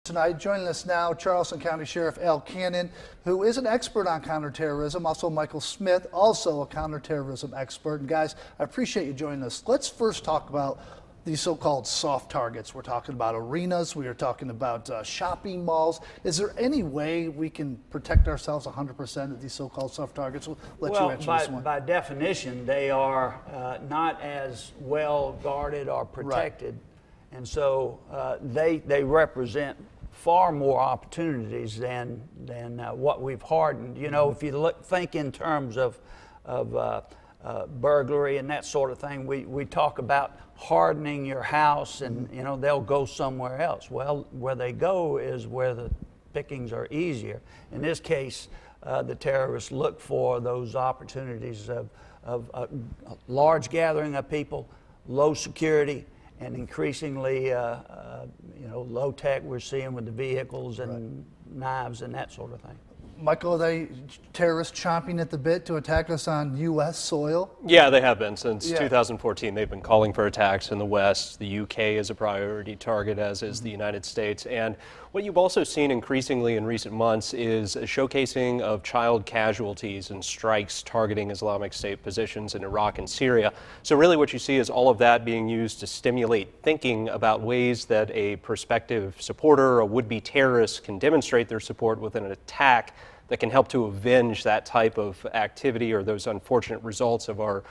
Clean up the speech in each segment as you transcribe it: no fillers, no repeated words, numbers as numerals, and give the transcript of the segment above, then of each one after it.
Tonight, joining us now, Charleston County Sheriff Al Cannon, who is an expert on counterterrorism. Also, Michael Smith, also a counterterrorism expert. And guys, I appreciate you joining us. Let's first talk about these so-called soft targets. We're talking about arenas. We are talking about shopping malls. Is there any way we can protect ourselves 100% of these so-called soft targets? We'll let you answer this one. By definition, they are not as well guarded or protected. Right. And so they represent far more opportunities than what we've hardened. You know, if you think in terms of burglary and that sort of thing, we talk about hardening your house, and you know they'll go somewhere else. Well, where they go is where the pickings are easier. In this case, the terrorists look for those opportunities of a large gathering of people, low security, and increasingly, low tech we're seeing with the vehicles and knives and that sort of thing. Michael, are they terrorists chomping at the bit to attack us on U.S. soil? Yeah, they have been. Since 2014, they've been calling for attacks in the West. The UK is a priority target, as is the United States. And what you've also seen increasingly in recent months is a showcasing of child casualties and strikes targeting Islamic State positions in Iraq and Syria. So really what you see is all of that being used to stimulate thinking about ways that a prospective supporter, a would-be terrorist, can demonstrate their support with an attack that can help to avenge that type of activity or those unfortunate results of our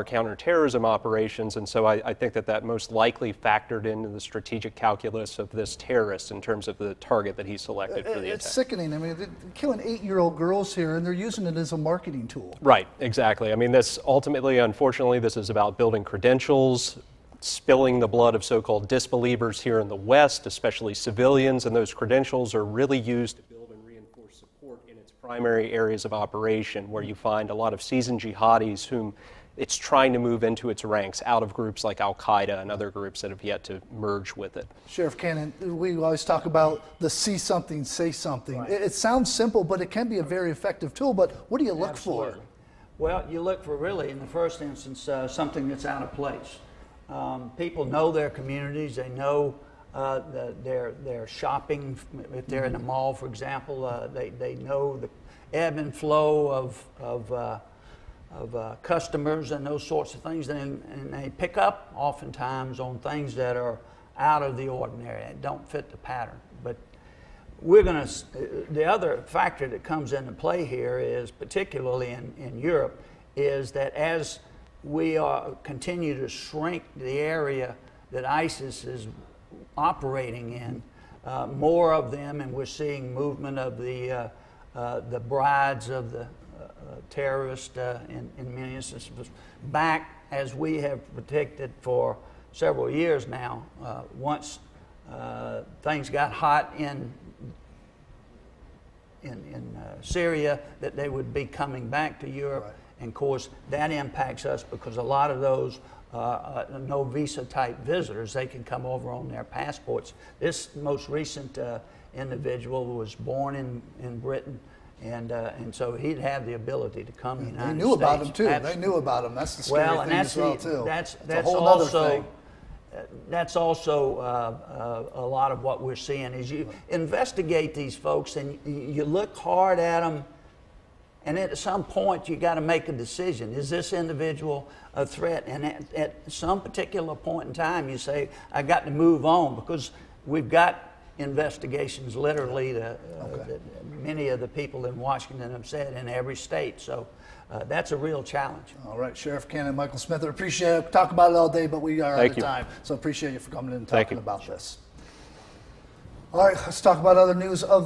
counterterrorism operations. And so I think that most likely factored into the strategic calculus of this terrorist in terms of the target that he selected for the attack. It's sickening. I mean, they're killing 8-year-old girls here, and they're using it as a marketing tool. Right, exactly. I mean, this ultimately, unfortunately, this is about building credentials, spilling the blood of so-called disbelievers here in the West, especially civilians, and those credentials are really used to build and reinforce support in its primary areas of operation, where you find a lot of seasoned jihadis whom it's trying to move into its ranks out of groups like Al-Qaeda and other groups that have yet to merge with it. Sheriff Cannon, we always talk about the see something, say something. Right. It sounds simple, but it can be a very effective tool. But what do you look for? Well, you look for really, in the first instance, something that's out of place. People know their communities. They know their shopping. If they're in a mall, for example, they know the ebb and flow of customers and those sorts of things, and they pick up oftentimes on things that are out of the ordinary and don't fit the pattern. But the other factor that comes into play here is, particularly in Europe, is that as we continue to shrink the area that ISIS is operating in, more of them, and we're seeing movement of the brides of the terrorists in many instances back, as we have predicted for several years now. Once things got hot in Syria, that they would be coming back to Europe. Right. And of course that impacts us because a lot of those no visa type visitors, they can come over on their passports. This most recent individual was born in Britain. And so he'd have the ability to come to the United States. They knew about him too. They knew about him. That's the scary thing as well too. That's also a lot of what we're seeing is you investigate these folks and you look hard at them, and at some point you got to make a decision. Is this individual a threat? And at some particular point in time you say, I got to move on, because we've got investigations literally that many of the people in Washington have said in every state. So that's a real challenge. All right, Sheriff Cannon, Michael Smith, I appreciate it. Talk about it all day, but we are out of time. So appreciate you for coming in and talking about this. All right, let's talk about other news of